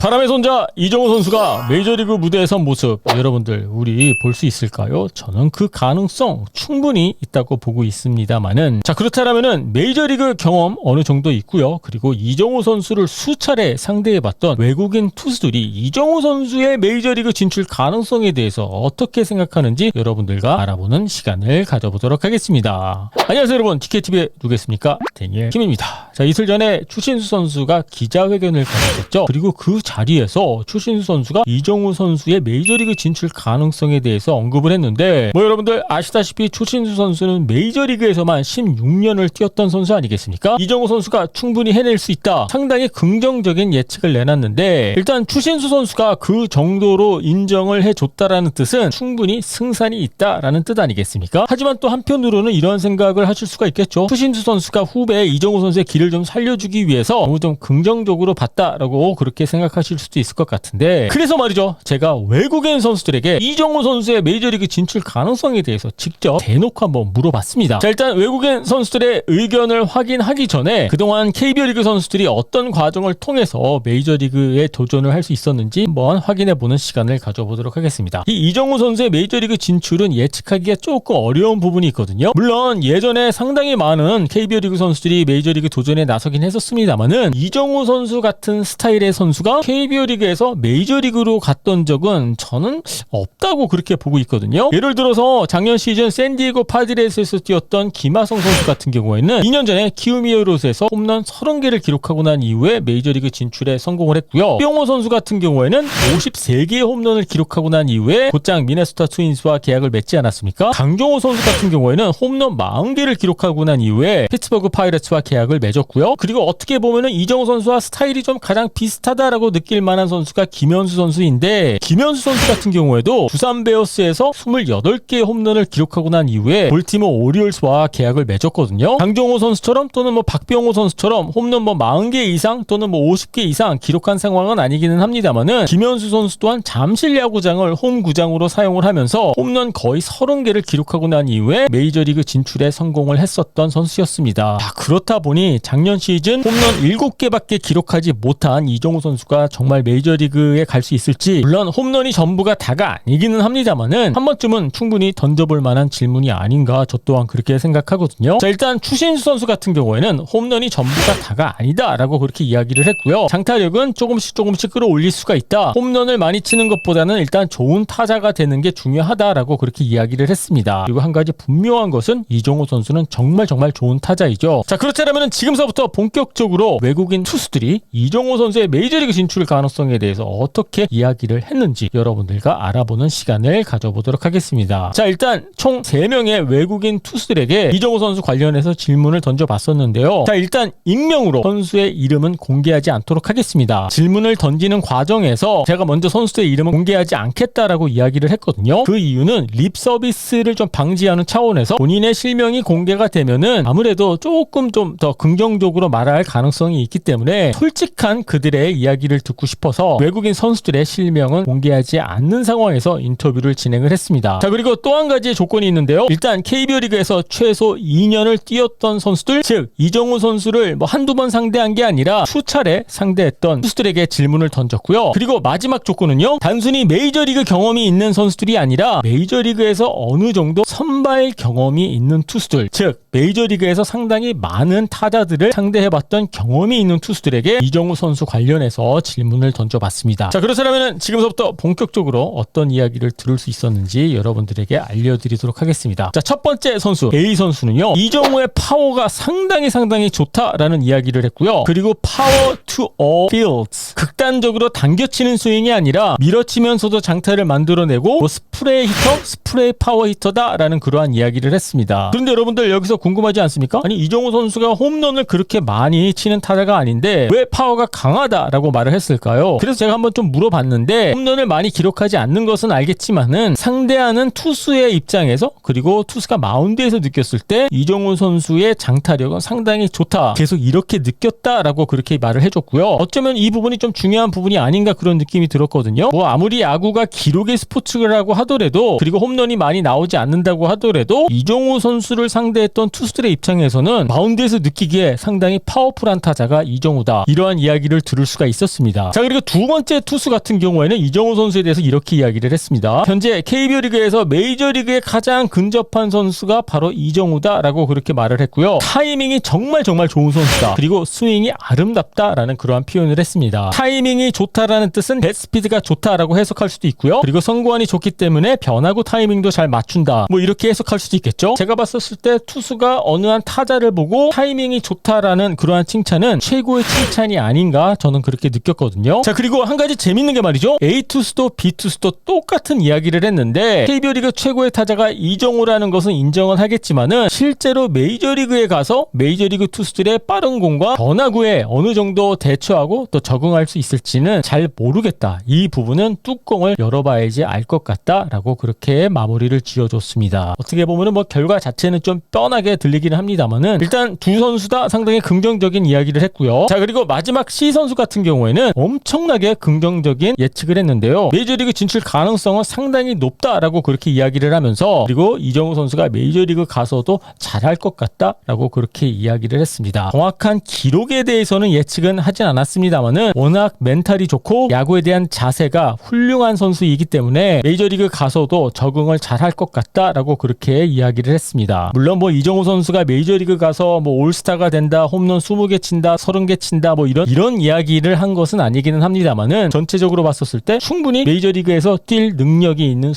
바람의 손자 이정우 선수가 메이저리그 무대에 선 모습 여러분들 우리 볼 수 있을까요? 저는 그 가능성 충분히 있다고 보고 있습니다만은 자 그렇다면은 메이저리그 경험 어느 정도 있고요. 그리고 이정우 선수를 수차례 상대해봤던 외국인 투수들이 이정우 선수의 메이저리그 진출 가능성에 대해서 어떻게 생각하는지 여러분들과 알아보는 시간을 가져보도록 하겠습니다. 안녕하세요 여러분, TKTV의 누구겠습니까? 데니엘 김입니다. 자 이틀 전에 추신수 선수가 기자회견을 가졌죠. 그리고 그 자리에서 추신수 선수가 이정우 선수의 메이저리그 진출 가능성에 대해서 언급을 했는데 뭐 여러분들 아시다시피 추신수 선수는 메이저리그에서만 16년을 뛰었던 선수 아니겠습니까? 이정우 선수가 충분히 해낼 수 있다, 상당히 긍정적인 예측을 내놨는데 일단 추신수 선수가 그 정도로 인정을 해줬다라는 뜻은 충분히 승산이 있다라는 뜻 아니겠습니까? 하지만 또 한편으로는 이런 생각을 하실 수가 있겠죠. 추신수 선수가 후배에 이정우 선수의 길을 좀 살려주기 위해서 너무 좀 긍정적으로 봤다라고 그렇게 생각하실 수도 있을 것 같은데, 그래서 말이죠, 제가 외국인 선수들에게 이정우 선수의 메이저리그 진출 가능성에 대해서 직접 대놓고 한번 물어봤습니다. 자 일단 외국인 선수들의 의견을 확인하기 전에 그동안 KBO 리그 선수들이 어떤 과정을 통해서 메이저리그에 도전을 할 수 있었는지 한번 확인해보는 시간을 가져보도록 하겠습니다. 이 이정우 선수의 메이저리그 진출은 예측하기가 조금 어려운 부분이 있거든요. 물론 예전에 상당히 많은 KBO 리그 선수들이 메이저리그 도전에 나서긴 했었습니다만은 이정우 선수 같은 스타일의 선수가 KBO 리그에서 메이저리그로 갔던 적은 저는 없다고 그렇게 보고 있거든요. 예를 들어서 작년 시즌 샌디에고 파드레스에서 뛰었던 김하성 선수 같은 경우에는 2년 전에 키움 히어로즈에서 홈런 30개를 기록하고 난 이후에 메이저리그 진출에 성공을 했고요. 뿅호 선수 같은 경우에는 53개의 홈런을 기록하고 난 이후에 곧장 미네소타 트윈스와 계약을 맺지 않았습니까? 강정호 선수 같은 경우에는 홈런 40개를 기록하고 난 이후에 피츠버그 파이러츠와 계약을 맺었고요. 그리고 어떻게 보면은 이정우 선수와 스타일이 좀 가장 비슷하다라고 느낄 만한 선수가 김현수 선수인데, 김현수 선수 같은 경우에도 두산 베어스에서 28개의 홈런을 기록하고 난 이후에 볼티모 오리올스와 계약을 맺었거든요. 강정호 선수처럼 또는 뭐 박병호 선수처럼 홈런 뭐 40개 이상 또는 뭐 50개 이상 기록한 상황은 아니기는 합니다만은 김현수 선수 또한 잠실 야구장을 홈구장으로 사용을 하면서 홈런 거의 30개를 기록하고 난 이후에 메이저리그 진출에 성공을 했었던 선수였습니다. 자, 그렇다 보니 작년 시즌 홈런 7개밖에 기록하지 못한 이정우 선수가 정말 메이저리그에 갈 수 있을지, 물론 홈런이 전부가 다가 아니기는 합니다만은 한 번쯤은 충분히 던져볼 만한 질문이 아닌가 저 또한 그렇게 생각하거든요. 자 일단 추신수 선수 같은 경우에는 홈런이 전부가 다가 아니다라고 그렇게 이야기를 했고요. 장타력은 조금씩 끌어올릴 수가 있다. 홈런을 많이 치는 것보다는 일단 좋은 타자가 되는 게 중요하다라고 그렇게 이야기를 했습니다. 그리고 한 가지 분명한 것은 이정우 선수는 정말 좋은 타자이죠. 자 그렇다면 지금서부터 본격적으로 외국인 투수들이 이정우 선수의 메이저리그 진출 가능성에 대해서 어떻게 이야기를 했는지 여러분들과 알아보는 시간을 가져보도록 하겠습니다. 자 일단 총 3명의 외국인 투수들에게 이정우 선수 관련해서 질문을 던져봤었는데요. 자 일단 익명으로 선수의 이름은 공개하지 않도록 하겠습니다. 질문을 던지는 과정에서 제가 먼저 선수의 이름은 공개하지 않겠다라고 이야기를 했거든요. 그 이유는 립 서비스를 좀 방지하는 차원에서 본인의 실명이 공개가 되면은 아무래도 조금 좀 더 긍정적으로 말할 가능성이 있기 때문에 솔직한 그들의 이야기를 듣고 싶어서 외국인 선수들의 실명은 공개하지 않는 상황에서 인터뷰를 진행을 했습니다. 자 그리고 또 한 가지 조건이 있는데요. 일단 KBO 리그에서 최소 2년을 뛰었던 선수들, 즉 이정우 선수를 뭐 한두 번 상대한 게 아니라 수차례 상대했던 투수들에게 질문을 던졌고요. 그리고 마지막 조건은요, 단순히 메이저리그 경험이 있는 선수들이 아니라 메이저리그에서 어느 정도 선발 경험이 있는 투수들, 즉 메이저리그에서 상당히 많은 타자들을 상대해봤던 경험이 있는 투수들에게 이정우 선수 관련해서 질문을 던져봤습니다. 자 그렇다면 지금부터 본격적으로 어떤 이야기를 들을 수 있었는지 여러분들에게 알려드리도록 하겠습니다. 자 첫 번째 선수 A 선수는요, 이정우의 파워가 상당히 좋다라는 이야기를 했고요. 그리고 파워 to all fields, 극단적으로 당겨치는 스윙이 아니라 밀어치면서도 장타를 만들어내고 뭐 스프레이 히터, 스프레이 파워 히터다라는 그러한 이야기를 했습니다. 그런데 여러분들 여기서 궁금하지 않습니까? 아니 이정우 선수가 홈런을 그렇게 많이 치는 타자가 아닌데 왜 파워가 강하다라고 말을 했을까요? 그래서 제가 한번 좀 물어봤는데, 홈런을 많이 기록하지 않는 것은 알겠지만은 상대하는 투수의 입장에서, 그리고 투수가 마운드에서 느꼈을 때 이정우 선수의 장타력은 상당히 좋다, 계속 이렇게 느꼈다라고 그렇게 말을 해줬고요. 어쩌면 이 부분이 좀 중요한 부분이 아닌가 그런 느낌이 들었거든요. 뭐 아무리 야구가 기록의 스포츠라고 하더라도, 그리고 홈런이 많이 나오지 않는다고 하더라도 이정우 선수를 상대했던 투수들의 입장에서는 마운드에서 느끼기에 상당히 파워풀한 타자가 이정우다, 이러한 이야기를 들을 수가 있었습니다. 했습니다. 자, 그리고 두 번째 투수 같은 경우에는 이정우 선수에 대해서 이렇게 이야기를 했습니다. 현재 KBO 리그에서 메이저리그에 가장 근접한 선수가 바로 이정우다라고 그렇게 말을 했고요. 타이밍이 정말 좋은 선수다. 그리고 스윙이 아름답다라는 그러한 표현을 했습니다. 타이밍이 좋다라는 뜻은 배스피드가 좋다라고 해석할 수도 있고요. 그리고 선구안이 좋기 때문에 변화구 타이밍도 잘 맞춘다. 뭐 이렇게 해석할 수도 있겠죠. 제가 봤었을 때 투수가 어느 한 타자를 보고 타이밍이 좋다라는 그러한 칭찬은 최고의 칭찬이 아닌가 저는 그렇게 느꼈거든요. 자, 그리고 한 가지 재밌는 게 말이죠. A 투수도 B 투수도 똑같은 이야기를 했는데 KBO 리그 최고의 타자가 이정우라는 것은 인정은 하겠지만은 실제로 메이저리그에 가서 메이저리그 투수들의 빠른 공과 변화구에 어느 정도 대처하고 또 적응할 수 있을지는 잘 모르겠다. 이 부분은 뚜껑을 열어봐야지 알 것 같다라고 그렇게 마무리를 지어줬습니다. 어떻게 보면은 뭐 결과 자체는 좀 뻔하게 들리기는 합니다만은 일단 두 선수 다 상당히 긍정적인 이야기를 했고요. 자, 그리고 마지막 C 선수 같은 경우에는 엄청나게 긍정적인 예측을 했는데요. 메이저리그 진출 가능성은 상당히 높다라고 그렇게 이야기를 하면서 그리고 이정우 선수가 메이저리그 가서도 잘할 것 같다라고 그렇게 이야기를 했습니다. 정확한 기록에 대해서는 예측은 하진 않았습니다만은 워낙 멘탈이 좋고 야구에 대한 자세가 훌륭한 선수이기 때문에 메이저리그 가서도 적응을 잘할 것 같다라고 그렇게 이야기를 했습니다. 물론 뭐 이정우 선수가 메이저리그 가서 뭐 올스타가 된다, 홈런 20개 친다, 30개 친다 뭐 이런 이야기를 한 것은 아니기는 합니다만은 전체적으로 봤었을 때 충분히 메이저리그에서 뛸 능력이 있는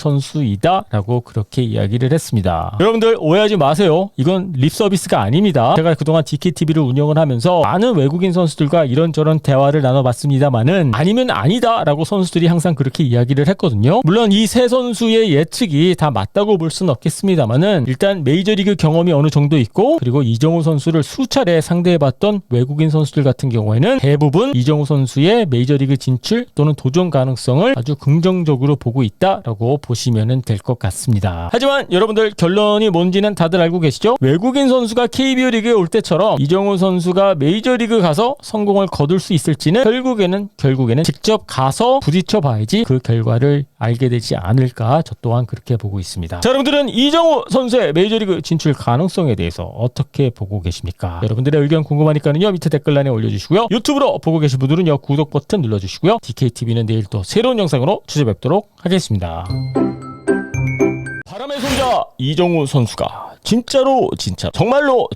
선수이다라고 그렇게 이야기를 했습니다. 여러분들 오해하지 마세요. 이건 립 서비스가 아닙니다. 제가 그동안 DKTV를 운영을 하면서 많은 외국인 선수들과 이런저런 대화를 나눠봤습니다만은 아니면 아니다라고 선수들이 항상 그렇게 이야기를 했거든요. 물론 이 세 선수의 예측이 다 맞다고 볼 수는 없겠습니다만은 일단 메이저리그 경험이 어느 정도 있고 그리고 이정우 선수를 수차례 상대해봤던 외국인 선수들 같은 경우에는 대부분 이정우 선수의 메이저리그 진출 또는 도전 가능성을 아주 긍정적으로 보고 있다라고 보시면 될 것 같습니다. 하지만 여러분들 결론이 뭔지는 다들 알고 계시죠? 외국인 선수가 KBO 리그에 올 때처럼 이정우 선수가 메이저리그 가서 성공을 거둘 수 있을지는 결국에는 직접 가서 부딪혀 봐야지 그 결과를 알게 되지 않을까 저 또한 그렇게 보고 있습니다. 자, 여러분들은 이정우 선수의 메이저리그 진출 가능성에 대해서 어떻게 보고 계십니까? 여러분들의 의견 궁금하니까요 밑에 댓글란에 올려주시고요. 유튜브로 보고 계신 분들은요 구독 버튼 눌러주시고요. DKTV는 내일 또 새로운 영상으로 찾아뵙도록 하겠습니다. 바람의 손자 이정우 선수가 진짜로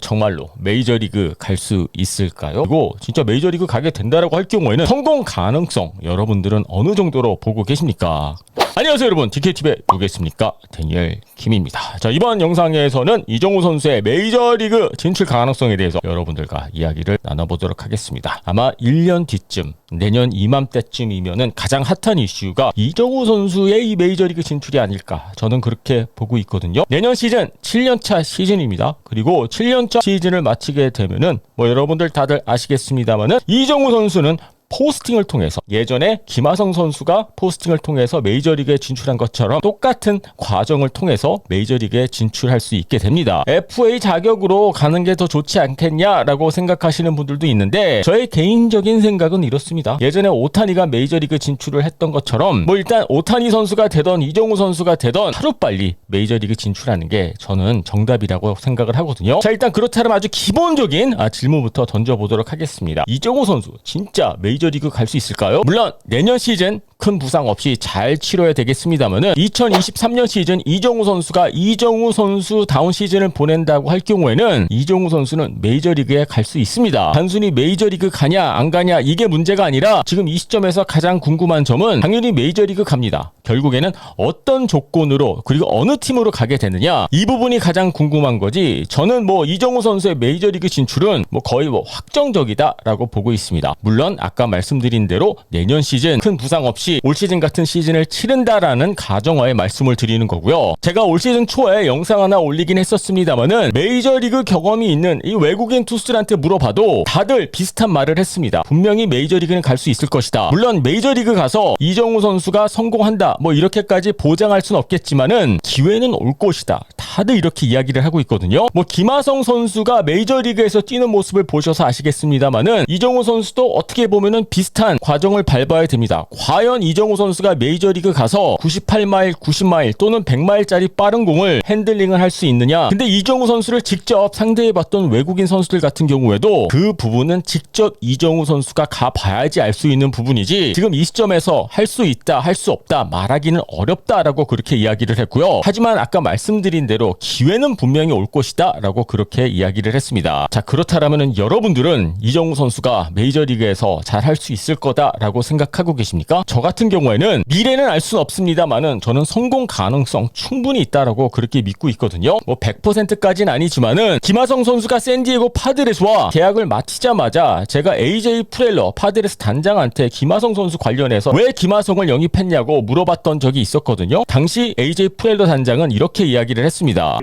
정말로 메이저리그 갈 수 있을까요? 그리고 진짜 메이저리그 가게 된다라고 할 경우에는 성공 가능성 여러분들은 어느 정도로 보고 계십니까? 안녕하세요 여러분, DKTV의 누구겠습니까? 데니엘 김입니다. 자, 이번 영상에서는 이정우 선수의 메이저리그 진출 가능성에 대해서 여러분들과 이야기를 나눠보도록 하겠습니다. 아마 1년 뒤쯤 내년 이맘때쯤이면은 가장 핫한 이슈가 이정우 선수의 이 메이저리그 진출이 아닐까 저는 그렇게 보고 있거든요. 내년 시즌 7년차 시즌입니다. 그리고 7년차 시즌을 마치게 되면은 뭐 여러분들 다들 아시겠습니다만은 이정우 선수는 포스팅을 통해서 예전에 김하성 선수가 포스팅을 통해서 메이저리그에 진출한 것처럼 똑같은 과정을 통해서 메이저리그에 진출할 수 있게 됩니다. FA 자격으로 가는 게 더 좋지 않겠냐라고 생각하시는 분들도 있는데 저의 개인적인 생각은 이렇습니다. 예전에 오타니가 메이저리그 진출을 했던 것처럼 뭐 일단 오타니 선수가 되던 이정우 선수가 되던 하루빨리 메이저리그 진출하는 게 저는 정답이라고 생각을 하거든요. 자, 일단 그렇다면 아주 기본적인 질문부터 던져보도록 하겠습니다. 이정우 선수 진짜 메이저리그 갈 수 있을까요? 물론 내년 시즌 큰 부상 없이 잘 치러야 되겠습니다만은 2023년 시즌 이정우 선수가 이정우 선수 다운 시즌을 보낸다고 할 경우에는 이정우 선수는 메이저리그에 갈 수 있습니다. 단순히 메이저리그 가냐 안 가냐 이게 문제가 아니라 지금 이 시점에서 가장 궁금한 점은 당연히 메이저리그 갑니다. 결국에는 어떤 조건으로 그리고 어느 팀으로 가게 되느냐 이 부분이 가장 궁금한 거지. 저는 뭐 이정우 선수의 메이저리그 진출은 뭐 거의 뭐 확정적이다라고 보고 있습니다. 물론 아까 말씀드린 대로 내년 시즌 큰 부상 없이 올 시즌 같은 시즌을 치른다라는 가정하에 말씀을 드리는 거고요. 제가 올 시즌 초에 영상 하나 올리긴 했었습니다만은 메이저리그 경험이 있는 이 외국인 투수들한테 물어봐도 다들 비슷한 말을 했습니다. 분명히 메이저리그는 갈 수 있을 것이다. 물론 메이저리그 가서 이정우 선수가 성공한다 뭐 이렇게까지 보장할 수는 없겠지만은 기회는 올 것이다. 다들 이렇게 이야기를 하고 있거든요. 뭐 김하성 선수가 메이저리그에서 뛰는 모습을 보셔서 아시겠습니다만은 이정우 선수도 어떻게 보면은 비슷한 과정을 밟아야 됩니다. 과연 이정우 선수가 메이저리그 가서 98마일, 90마일 또는 100마일짜리 빠른 공을 핸들링을 할 수 있느냐. 근데 이정우 선수를 직접 상대해봤던 외국인 선수들 같은 경우에도 그 부분은 직접 이정우 선수가 가봐야지 알 수 있는 부분이지 지금 이 시점에서 할 수 있다, 할 수 없다 말하기는 어렵다라고 그렇게 이야기를 했고요. 하지만 아까 말씀드린 대로 기회는 분명히 올 것이다 라고 그렇게 이야기를 했습니다. 자, 그렇다면 여러분들은 이정우 선수가 메이저리그에서 잘 할 수 있을 거다라고 생각하고 계십니까? 저 같은 경우에는 미래는 알 수는 없습니다만은 저는 성공 가능성 충분히 있다라고 그렇게 믿고 있거든요. 뭐 100%까지는 아니지만은 김하성 선수가 샌디에고 파드레스와 계약을 마치자마자 제가 AJ 프렐러 파드레스 단장한테 김하성 선수 관련해서 왜 김하성을 영입했냐고 물어봤던 적이 있었거든요. 당시 AJ 프렐러 단장은 이렇게 이야기를 했습니다.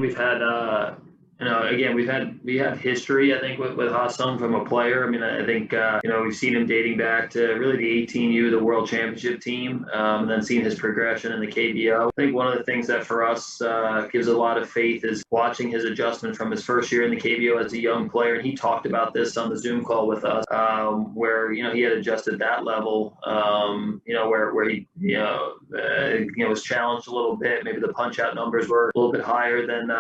Again, we have history, I think, with Ha-Sung from a player. I mean, I think, we've seen him dating back to really the 18U, the World Championship team, and then seeing his progression in the KBO. I think one of the things that for us gives a lot of faith is watching his adjustment from his first year in the KBO as a young player. And he talked about this on the Zoom call with us, where, he had adjusted that level, where he, was challenged a little bit. Maybe the punch-out numbers were a little bit higher than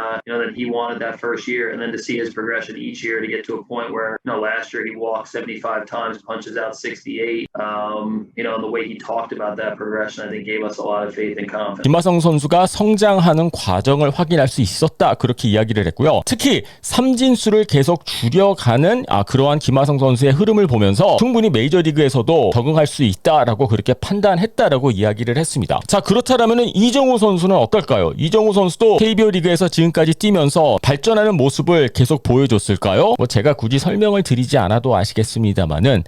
he wanted that first year, and then to see his progression each year to get to a point where last year he walked 75 times, punches out 68. And the way he talked about that progression, I think gave us a lot of faith and confidence. 김하성 선수가 성장하는 과정을 확인할 수 있었다 그렇게 이야기를 했고요. 특히 삼진수를 계속 줄여가는 그러한 김하성 선수의 흐름을 보면서 충분히 메이저리그에서도 적응할 수 있다라고 그렇게 판단했다라고 이야기를 했습니다. 자, 그렇다면은 이정우 선수는 어떨까요? 이정우 선수도 KBO 리그에서 지금까지 뛰면서 발전하는 모습을 계속 보여줬을까요? 뭐 제가 굳이 설명을 드리지 않아도 아시겠습니다만은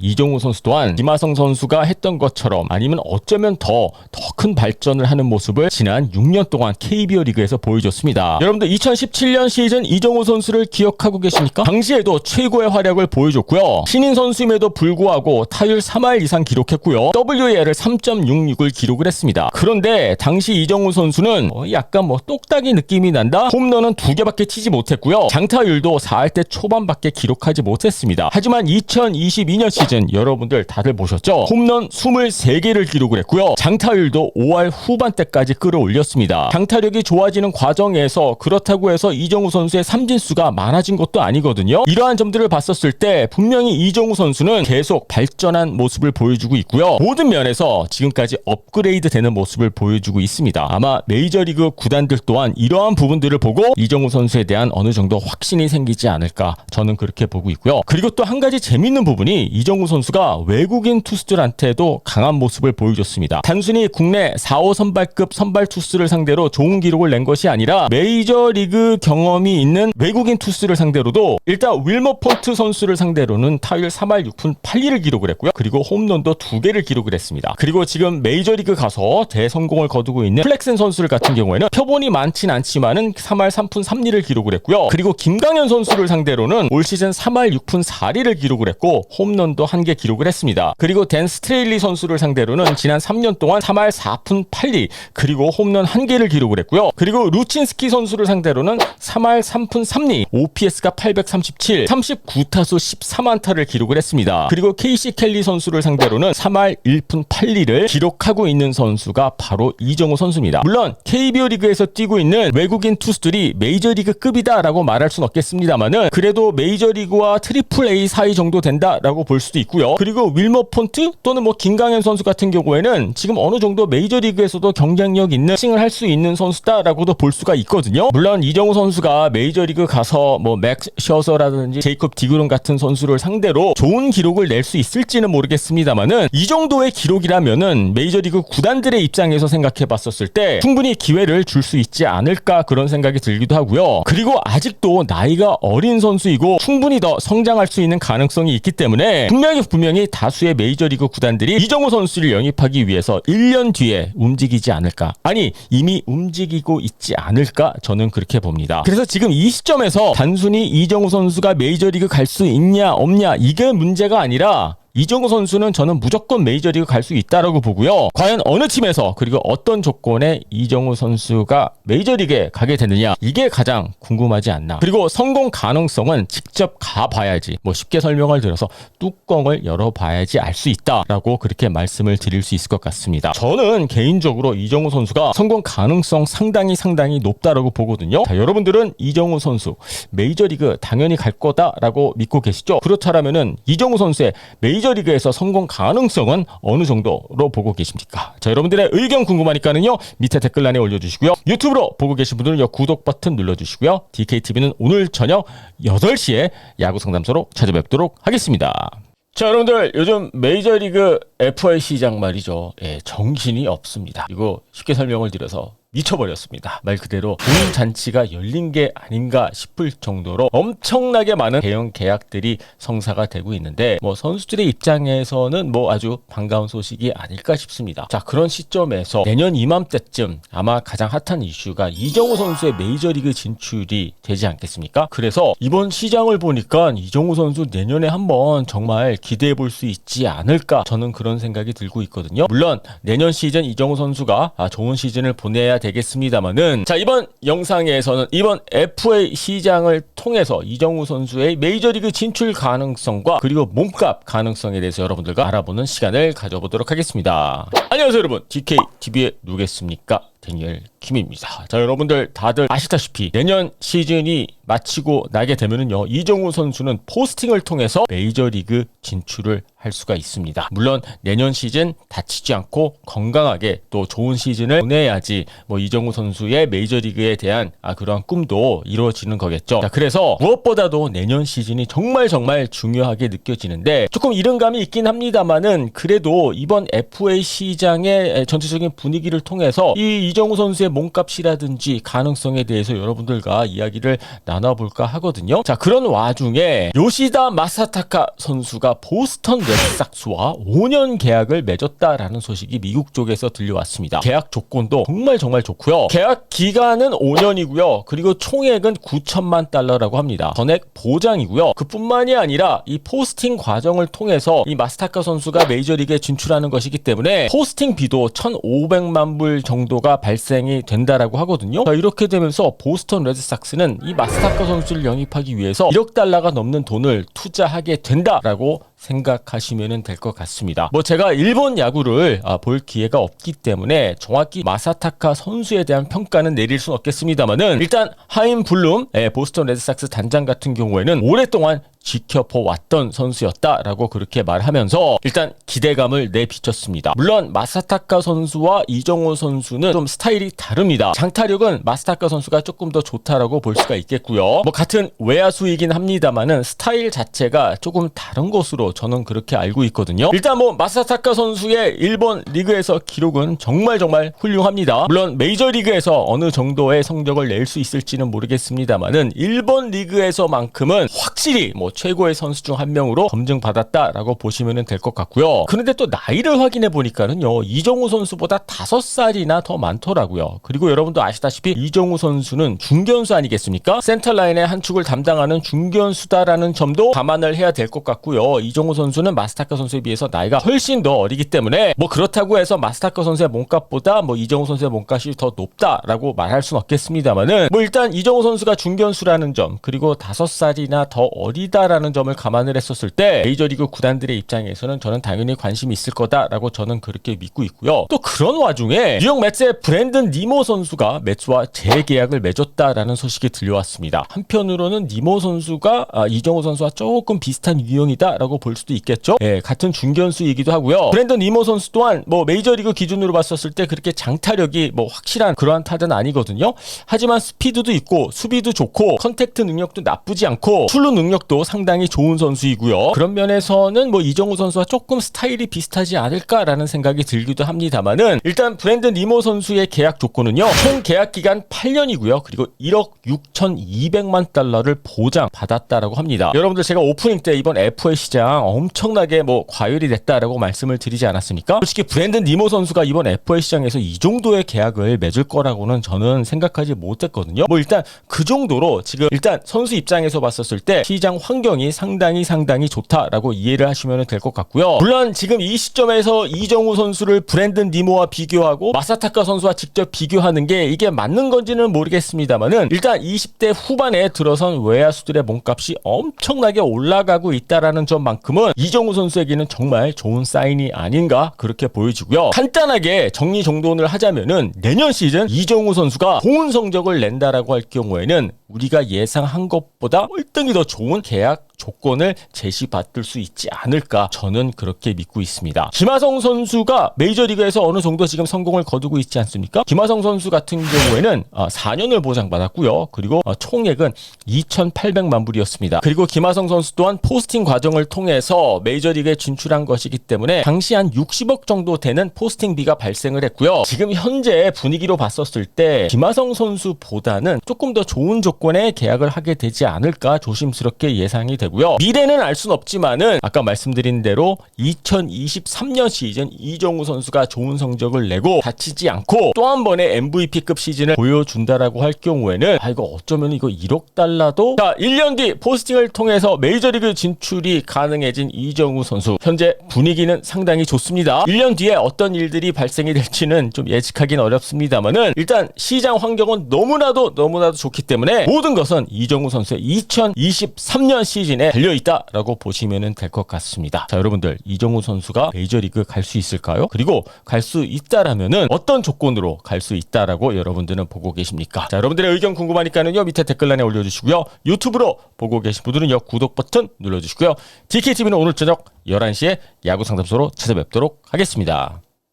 이정우 선수 또한 김하성 선수가 했던 것처럼 아니면 어쩌면 더 큰 발전을 하는 모습을 지난 6년 동안 KBO 리그에서 보여줬습니다. 여러분들 2017년 시즌 이정우 선수를 기억하고 계십니까? 당시에도 최고의 활약을 보여줬고요. 신인 선수임에도 불구하고 타율 3할 이상 기록했고요. WAR을 3.66을 기록을 했습니다. 그런데 당시 이정우 선수는 약간 똑딱이 느낌이 난다? 홈런은 2개밖에 치지 못했고요. 장타율도 4할대 초반밖에 기록하지 못했습니다. 하지만 2022년 시즌 여러분들 다들 보셨죠? 홈런 23개를 기록을 했고요. 장타율도 5할 후반대까지 끌어올렸습니다. 장타력이 좋아지는 과정에서 그렇다고 해서 이정우 선수의 삼진수가 많아진 것도 아니거든요. 이러한 점들을 봤었을 때 분명히 이정우 선수는 계속 발전한 모습을 보여주고 있고요. 모든 면에서 지금까지 업그레이드 되는 모습을 보여주고 있습니다. 아마 메이저리그 구단들 또한 이러한 부분들을 보고 이정우 선수에 대한 어느 정도 확신이 생기지 않을까 저는 그렇게 보고 있고요. 그리고 또 한 가지 재밌는 부분이 이정우 선수가 외국인 투수들한테도 강한 모습을 보여줬습니다. 단순히 국내 4호 선발급 선발 투수를 상대로 좋은 기록을 낸 것이 아니라 메이저리그 경험이 있는 외국인 투수를 상대로도 일단 윌머 폰트 선수를 상대로는 타율 3할 6푼 8리를 기록을 했고요. 그리고 홈런도 2개를 기록을 했습니다. 그리고 지금 메이저리그 가서 대성공을 거두고 있는 플렉슨 선수를 같은 경우에는 표본이 많진 않지만은 3할 3푼 3리를 기록을 했고요. 그리고 김강현 선수를 상대로는 올 시즌 3할 6푼 4리를 기록을 했고 홈런도 1개 기록을 했습니다. 그리고 댄 스트레일리 선수를 상대로는 지난 3년 동안 3할 4푼 8리 그리고 홈런 1개를 기록을 했고요. 그리고 루친스키 선수를 상대로는 3할 3푼 3리 OPS가 837 39타수 13안타를 기록을 했습니다. 그리고 KC 켈리 선수를 상대로는 3할 1푼 8리를 기록하고 있는 선수가 바로 이정우 선수입니다. 물론 KBO 리그에서 뛰고 있는 외국인 투수들이 메이저리그급이다라고 말할 순 없겠습니다만은 그래도 메이저리그와 트리플 A 사이 정도 된다라고 볼 수도 있고요. 그리고 윌머 폰트 또는 김강현 선수 같은 경우에는 지금 어느 정도 메이저리그에서도 경쟁력 있는 싱을 할 수 있는 선수다라고도 볼 수가 있거든요. 물론 이정우 선수가 메이저리그 가서 맥스 셔서라든지 제이콥 디그론 같은 선수를 상대로 좋은 기록을 낼 수 있을지는 모르겠습니다만은 이 정도의 기록이라면은 메이저리그 구단들의 입장에서 생각해 봤었을 때 충분히 기회를 줄 수 있지 않을까 그런 생각이 들기도 하고요. 그리고 아직도 나이가 어린 선수이고 충분히 더 성장할 수 있는 가능성이 있기 때문에 분명히 다수의 메이저리그 구단들이 이정우 선수를 영입하기 위해서 1년 뒤에 움직이지 않을까. 아니 이미 움직이고 있지 않을까 저는 그렇게 봅니다. 그래서 지금 이 시점에서 단순히 이정우 선수가 메이저리그 갈 수 있냐 없냐 이게 문제가 아니라 이정우 선수는 저는 무조건 메이저리그 갈 수 있다라고 보고요. 과연 어느 팀에서 그리고 어떤 조건에 이정우 선수가 메이저리그에 가게 되느냐, 이게 가장 궁금하지 않나. 그리고 성공 가능성은 직접 가봐야지, 뭐 쉽게 설명을 들어서 뚜껑을 열어봐야지 알 수 있다라고 그렇게 말씀을 드릴 수 있을 것 같습니다. 저는 개인적으로 이정우 선수가 성공 가능성 상당히 높다라고 보거든요. 자, 여러분들은 이정우 선수 메이저리그 당연히 갈 거다라고 믿고 계시죠? 그렇다면은 이정우 선수의 메이저리그에서 성공 가능성은 어느 정도로 보고 계십니까? 자, 여러분들의 의견 궁금하니까는요, 밑에 댓글란에 올려주시고요. 유튜브로 보고 계신 분들은 구독 버튼 눌러주시고요. DKTV는 오늘 저녁 8시에 야구 상담소로 찾아뵙도록 하겠습니다. 자, 여러분들, 요즘 메이저리그 FA 시장 말이죠. 예, 정신이 없습니다. 이거 쉽게 설명을 드려서 미쳐버렸습니다. 말 그대로 돈 잔치가 열린 게 아닌가 싶을 정도로 엄청나게 많은 대형 계약들이 성사가 되고 있는데, 뭐 선수들의 입장에서는 뭐 아주 반가운 소식이 아닐까 싶습니다. 자, 그런 시점에서 내년 이맘때쯤 아마 가장 핫한 이슈가 이정우 선수의 메이저리그 진출이 되지 않겠습니까? 그래서 이번 시장을 보니까 이정우 선수 내년에 한번 정말 기대해 볼 수 있지 않을까, 저는 그런 생각이 들고 있거든요. 물론 내년 시즌 이정우 선수가 좋은 시즌을 보내야 되겠습니다만은, 자, 이번 영상에서는 이번 FA 시장을 통해서 이정우 선수의 메이저리그 진출 가능성과 그리고 몸값 가능성에 대해서 여러분들과 알아보는 시간을 가져보도록 하겠습니다. 안녕하세요 여러분, DKTV의 누구겠습니까? 데니엘 김입니다. 자, 여러분들 다들 아시다시피 내년 시즌이 마치고 나게 되면은요, 이정우 선수는 포스팅을 통해서 메이저리그 진출을 할 수가 있습니다. 물론 내년 시즌 다치지 않고 건강하게 또 좋은 시즌을 보내야지 뭐 이정우 선수의 메이저리그에 대한 그러한 꿈도 이루어지는 거겠죠. 자, 그래서 무엇보다도 내년 시즌이 정말 중요하게 느껴지는데, 조금 이른감이 있긴 합니다만은 그래도 이번 FA 시장의 전체적인 분위기를 통해서 이 이정우 선수의 몸값이라든지 가능성에 대해서 여러분들과 이야기를 나눠볼까 하거든요. 자, 그런 와중에 요시다 마사타카 선수가 보스턴 레드삭스와 5년 계약을 맺었다라는 소식이 미국 쪽에서 들려왔습니다. 계약 조건도 정말 좋고요. 계약 기간은 5년이고요. 그리고 총액은 9천만 달러라고 합니다. 전액 보장이고요. 그뿐만이 아니라 이 포스팅 과정을 통해서 이 마사타카 선수가 메이저리그에 진출하는 것이기 때문에 포스팅 비도 1,500만 불 정도가 발생이 된다라고 하거든요. 자, 이렇게 되면서 보스턴 레드삭스는 이 마사타카 선수를 영입하기 위해서 1억 달러가 넘는 돈을 투자하게 된다라고 생각하시면 될 것 같습니다. 뭐 제가 일본 야구를 볼 기회가 없기 때문에 정확히 마사타카 선수에 대한 평가는 내릴 수는 없겠습니다만은, 일단 하임 블룸 보스턴 레드삭스 단장 같은 경우에는 오랫동안 지켜보았던 선수였다라고 그렇게 말하면서 일단 기대감을 내비쳤습니다. 물론 마사타카 선수와 이정우 선수는 좀 스타일이 다릅니다. 장타력은 마사타카 선수가 조금 더 좋다라고 볼 수가 있겠고요. 뭐 같은 외야수이긴 합니다만은 스타일 자체가 조금 다른 것으로 저는 그렇게 알고 있거든요. 일단 뭐 마사타카 선수의 일본 리그에서 기록은 정말 훌륭합니다. 물론 메이저리그에서 어느 정도의 성적을 낼 수 있을지는 모르겠습니다만은 일본 리그에서만큼은 확실히 뭐 최고의 선수 중 한 명으로 검증받았다라고 보시면 될 것 같고요. 그런데 또 나이를 확인해 보니까는요, 이정우 선수보다 5살이나 더 많더라고요. 그리고 여러분도 아시다시피 이정우 선수는 중견수 아니겠습니까? 센터라인의 한 축을 담당하는 중견수다라는 점도 감안을 해야 될 것 같고요. 이정우 선수는 마사타카 선수에 비해서 나이가 훨씬 더 어리기 때문에 뭐 그렇다고 해서 마사타카 선수의 몸값보다 뭐 이정우 선수의 몸값이 더 높다라고 말할 수는 없겠습니다만은, 뭐 일단 이정우 선수가 중견수라는 점, 그리고 5살이나 더 어리다라는 점을 감안을 했었을 때 메이저리그 구단들의 입장에서는 저는 당연히 관심이 있을 거다라고 저는 그렇게 믿고 있고요. 또 그런 와중에 뉴욕 매츠의 브랜든 니모 선수가 매츠와 재계약을 맺었다라는 소식이 들려왔습니다. 한편으로는 니모 선수가 이정우 선수와 조금 비슷한 유형이다라고 볼 수도 있겠죠. 예, 같은 중견수이기도 하고요. 브랜든 니모 선수 또한 뭐 메이저리그 기준으로 봤었을 때 그렇게 장타력이 뭐 확실한 그러한 타자는 아니거든요. 하지만 스피드도 있고 수비도 좋고 컨택트 능력도 나쁘지 않고 출루 능력도 상당히 좋은 선수이고요. 그런 면에서는 뭐 이정우 선수와 조금 스타일이 비슷하지 않을까라는 생각이 들기도 합니다만은, 일단 브랜든 니모 선수의 계약 조건은요, 총 계약 기간 8년이고요. 그리고 1억 6,200만 달러를 보장받았다라고 합니다. 여러분들 제가 오프닝 때 이번 FA 시장 엄청나게 뭐 과열이 됐다라고 말씀을 드리지 않았습니까? 솔직히 브랜든 니모 선수가 이번 FA 시장에서 이 정도의 계약을 맺을 거라고는 저는 생각하지 못했거든요. 뭐 일단 그 정도로 지금 일단 선수 입장에서 봤었을 때 시장 확 환경이 상당히 좋다라고 이해를 하시면 될 것 같고요. 물론 지금 이 시점에서 이정우 선수를 브랜든 니모와 비교하고 마사타카 선수와 직접 비교하는 게 이게 맞는 건지는 모르겠습니다만은 일단 20대 후반에 들어선 외야수들의 몸값이 엄청나게 올라가고 있다라는 점만큼은 이정우 선수에게는 정말 좋은 사인이 아닌가 그렇게 보여지고요. 간단하게 정리정돈을 하자면은 내년 시즌 이정우 선수가 좋은 성적을 낸다라고 할 경우에는 우리가 예상한 것보다 월등히 더 좋은 계약 조건을 제시받을 수 있지 않을까 저는 그렇게 믿고 있습니다. 김하성 선수가 메이저리그에서 어느 정도 지금 성공을 거두고 있지 않습니까? 김하성 선수 같은 경우에는 4년을 보장받았고요. 그리고 총액은 2,800만 불이었습니다. 그리고 김하성 선수 또한 포스팅 과정을 통해서 메이저리그에 진출한 것이기 때문에 당시 한 60억 정도 되는 포스팅비가 발생을 했고요. 지금 현재 분위기로 봤었을 때 김하성 선수보다는 조금 더 좋은 조건의 계약을 하게 되지 않을까 조심스럽게 예상이 되고요. 미래는 알 수는 없지만은 아까 말씀드린 대로 2023년 시즌 이정우 선수가 좋은 성적을 내고 다치지 않고 또 한 번의 MVP급 시즌을 보여준다라고 할 경우에는 이거 어쩌면 이거 1억 달러도 1년 뒤 포스팅을 통해서 메이저리그 진출이 가능해진 이정우 선수 현재 분위기는 상당히 좋습니다. 1년 뒤에 어떤 일들이 발생이 될지는 좀 예측하기는 어렵습니다만은 일단 시장 환경은 너무나도 좋기 때문에 모든 것은 이정우 선수의 2023년 시즌에 달려있다라고 보시면 될 것 같습니다. 자, 여러분들 이정우 선수가 메이저리그 갈 수 있을까요? 그리고 갈 수 있다라면은 어떤 조건으로 갈 수 있다라고 여러분들은 보고 계십니까? 자, 여러분들의 의견 궁금하니까는요 밑에 댓글란에 올려주시고요. 유튜브로 보고 계신 분들은요 구독 버튼 눌러주시고요. DKTV는 오늘 저녁 11시에 야구 상담소로 찾아뵙도록 하겠습니다.